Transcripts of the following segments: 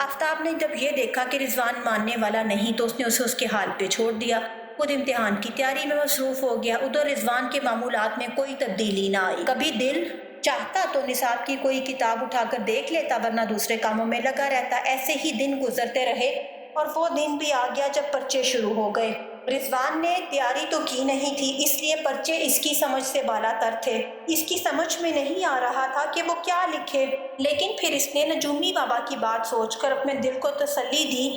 آفتاب نے جب یہ دیکھا کہ رضوان ماننے والا نہیں تو اس نے اسے اس کے حال پہ چھوڑ دیا، خود امتحان کی تیاری میں مصروف ہو گیا۔ ادھر رضوان کے معمولات میں کوئی تبدیلی نہ آئی۔ کبھی دل چاہتا تو نصاب کی کوئی کتاب اٹھا کر دیکھ لیتا، ورنہ دوسرے کاموں میں لگا رہتا۔ ایسے ہی دن گزرتے رہے اور وہ دن بھی آ گیا جب پرچے شروع ہو گئے۔ رضوان نے تیاری تو کی نہیں تھی، اس لیے پرچے اس کی سمجھ سے بالا تر تھے۔ اس کی سمجھ میں نہیں آ رہا تھا کہ وہ کیا لکھے، لیکن پھر اس نے نجومی بابا کی بات سوچ کر اپنے دل کو تسلی دی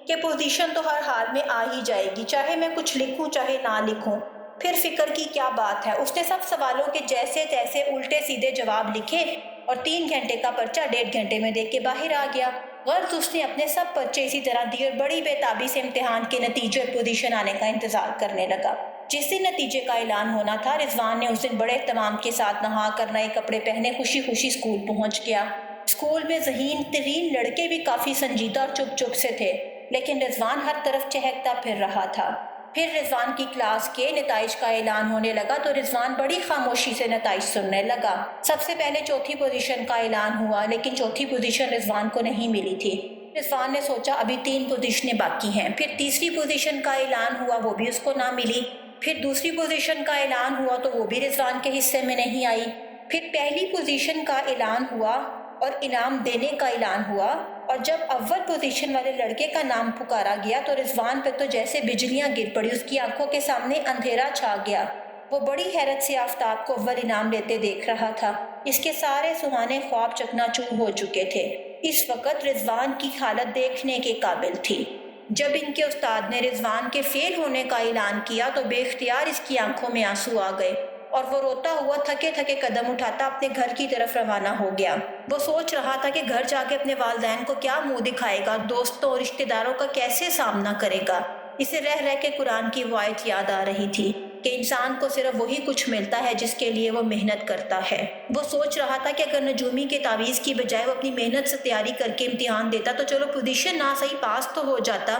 کہ پوزیشن تو ہر حال میں آ ہی جائے گی، چاہے میں کچھ لکھوں چاہے نہ لکھوں۔ پھر فکر کی کیا بات ہے، اس نے سب سوالوں کے جیسے تیسے الٹے سیدھے جواب لکھے اور 3 گھنٹے کا پرچہ 1.5 گھنٹے میں دے کے باہر آ گیا۔ غرض اس نے اپنے سب پرچے اسی طرح دیے اور بڑی بے تابی سے امتحان کے نتیجے اور پوزیشن آنے کا انتظار کرنے لگا۔ جس دن نتیجے کا اعلان ہونا تھا، رضوان نے اس دن بڑے اہتمام کے ساتھ نہا کر نئے کپڑے پہنے خوشی خوشی اسکول پہنچ گیا۔ اسکول میں ذہین ترین لڑکے بھی کافی سنجیدہ اور چپ چپ سے تھے، لیکن رضوان ہر طرف چہکتا پھر رہا تھا۔ پھر رضوان کی کلاس کے نتائج کا اعلان ہونے لگا تو رضوان بڑی خاموشی سے نتائج سننے لگا۔ سب سے پہلے چوتھی پوزیشن کا اعلان ہوا، لیکن چوتھی پوزیشن رضوان کو نہیں ملی تھی۔ رضوان نے سوچا ابھی 3 پوزیشنیں باقی ہیں۔ پھر تیسری پوزیشن کا اعلان ہوا، وہ بھی اس کو نہ ملی۔ پھر دوسری پوزیشن کا اعلان ہوا تو وہ بھی رضوان کے حصے میں نہیں آئی۔ پھر پہلی پوزیشن کا اعلان ہوا اور انعام دینے کا اعلان ہوا، اور جب اول پوزیشن والے لڑکے کا نام پکارا گیا تو رضوان پہ تو جیسے بجلیاں گر پڑی، اس کی آنکھوں کے سامنے اندھیرا چھا گیا۔ وہ بڑی حیرت سے آفتاب کو اول انعام لیتے دیکھ رہا تھا۔ اس کے سارے سہانے خواب چکنا چور ہو چکے تھے۔ اس وقت رضوان کی حالت دیکھنے کے قابل تھی۔ جب ان کے استاد نے رضوان کے فیل ہونے کا اعلان کیا تو بے اختیار اس کی آنکھوں میں آنسو آ گئے اور وہ روتا ہوا تھکے تھکے قدم اٹھاتا اپنے گھر کی طرف روانہ ہو گیا۔ وہ سوچ رہا تھا کہ گھر جا کے اپنے والدین کو کیا منہ دکھائے گا، دوستوں اور رشتہ داروں کا کیسے سامنا کرے گا۔ اسے رہ رہ کے قرآن کی وہ آیت یاد آ رہی تھی کہ انسان کو صرف وہی کچھ ملتا ہے جس کے لیے وہ محنت کرتا ہے۔ وہ سوچ رہا تھا کہ اگر نجومی کے تعویذ کی بجائے وہ اپنی محنت سے تیاری کر کے امتحان دیتا تو چلو پوزیشن نہ صحیح پاس تو ہو جاتا۔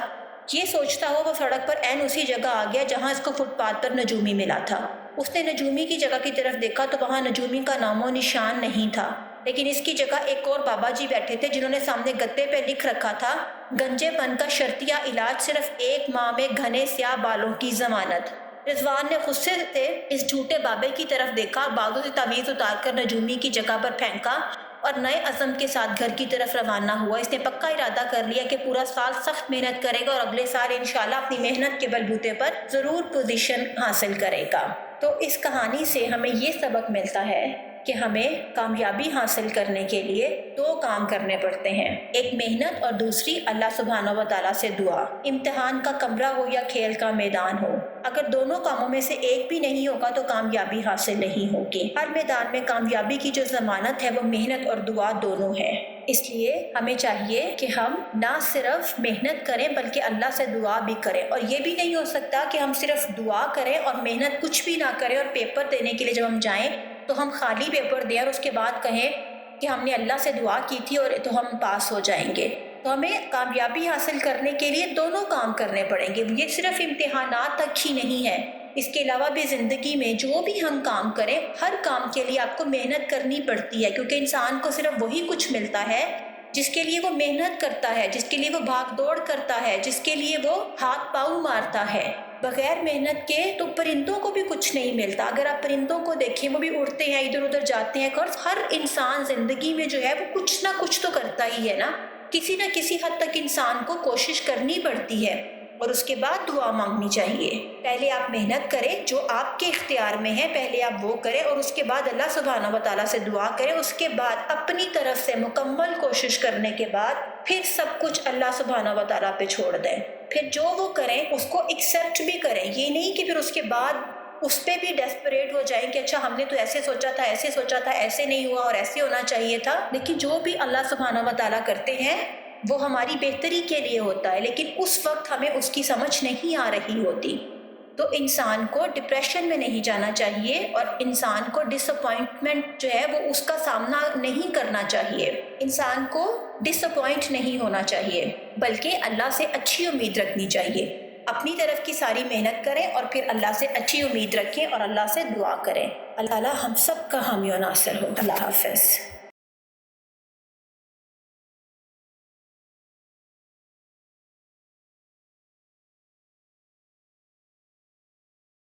یہ سوچتا ہوا وہ سڑک پر عین اسی جگہ آ گیا جہاں اس کو فٹ پاتھ پر نجومی ملا تھا۔ اس نے نجومی کی جگہ کی طرف دیکھا تو وہاں نجومی کا نام و نشان نہیں تھا، لیکن اس کی جگہ ایک اور بابا جی بیٹھے تھے جنہوں نے سامنے گتے پہ لکھ رکھا تھا گنجے پن کا شرطیہ علاج، صرف 1 ماہ میں گھنے سیاہ بالوں کی ضمانت۔ رضوان نے غصے سے اس جھوٹے بابے کی طرف دیکھا، بازو سے تعویذ اتار کر نجومی کی جگہ پر پھینکا اور نئے عزم کے ساتھ گھر کی طرف روانہ ہوا۔ اس نے پکا ارادہ کر لیا کہ پورا سال سخت محنت کرے گا اور اگلے سال انشاءاللہ اپنی محنت کے بلبوتے پر ضرور پوزیشن حاصل کرے گا۔ تو اس کہانی سے ہمیں یہ سبق ملتا ہے کہ ہمیں کامیابی حاصل کرنے کے لیے 2 کام کرنے پڑتے ہیں، ایک محنت اور دوسری اللہ سبحانہ و تعالیٰ سے دعا۔ امتحان کا کمرہ ہو یا کھیل کا میدان ہو، اگر دونوں کاموں میں سے ایک بھی نہیں ہوگا تو کامیابی حاصل نہیں ہوگی۔ ہر میدان میں کامیابی کی جو ضمانت ہے وہ محنت اور دعا دونوں ہے۔ اس لیے ہمیں چاہیے کہ ہم نہ صرف محنت کریں بلکہ اللہ سے دعا بھی کریں، اور یہ بھی نہیں ہو سکتا کہ ہم صرف دعا کریں اور محنت کچھ بھی نہ کریں اور پیپر دینے کے لیے جب ہم جائیں تو ہم خالی پیپر دیں اور اس کے بعد کہیں کہ ہم نے اللہ سے دعا کی تھی اور تو ہم پاس ہو جائیں گے۔ تو ہمیں کامیابی حاصل کرنے کے لیے دونوں کام کرنے پڑیں گے۔ یہ صرف امتحانات تک ہی نہیں ہے، اس کے علاوہ بھی زندگی میں جو بھی ہم کام کریں، ہر کام کے لیے آپ کو محنت کرنی پڑتی ہے، کیونکہ انسان کو صرف وہی کچھ ملتا ہے جس کے لیے وہ محنت کرتا ہے، جس کے لیے وہ بھاگ دوڑ کرتا ہے، جس کے لیے وہ ہاتھ پاؤں مارتا ہے۔ بغیر محنت کے تو پرندوں کو بھی کچھ نہیں ملتا۔ اگر آپ پرندوں کو دیکھیں، وہ بھی اڑتے ہیں، ادھر ادھر جاتے ہیں، ہر انسان زندگی میں جو ہے وہ کچھ نہ کچھ تو کرتا ہی ہے نا، کسی نہ کسی حد تک انسان کو کوشش کرنی پڑتی ہے اور اس کے بعد دعا مانگنی چاہیے۔ پہلے آپ محنت کریں جو آپ کے اختیار میں ہے، پہلے آپ وہ کریں اور اس کے بعد اللہ سبحانہ و تعالیٰ سے دعا کریں۔ اس کے بعد اپنی طرف سے مکمل کوشش کرنے کے بعد پھر سب کچھ اللہ سبحانہ و تعالیٰ پہ چھوڑ دیں۔ پھر جو وہ کریں اس کو ایکسیپٹ بھی کریں، یہ نہیں کہ پھر اس کے بعد اس پہ بھی ڈیسپریٹ ہو جائیں کہ اچھا ہم نے تو ایسے سوچا تھا، ایسے سوچا تھا، ایسے نہیں ہوا اور ایسے ہونا چاہیے تھا۔ لیکن جو بھی اللہ سبحانہ و تعالیٰ کرتے ہیں وہ ہماری بہتری کے لیے ہوتا ہے، لیکن اس وقت ہمیں اس کی سمجھ نہیں آ رہی ہوتی۔ تو انسان کو ڈپریشن میں نہیں جانا چاہیے اور انسان کو ڈس اپوائنٹمنٹ جو ہے وہ اس کا سامنا نہیں کرنا چاہیے۔ انسان کو ڈس اپوائنٹ نہیں ہونا چاہیے بلکہ اللہ سے اچھی امید رکھنی چاہیے۔ اپنی طرف کی ساری محنت کریں اور پھر اللہ سے اچھی امید رکھیں اور اللہ سے دعا کریں۔ اللہ تعالیٰ ہم سب کا حامی و ناصر ہو۔ اللہ حافظ۔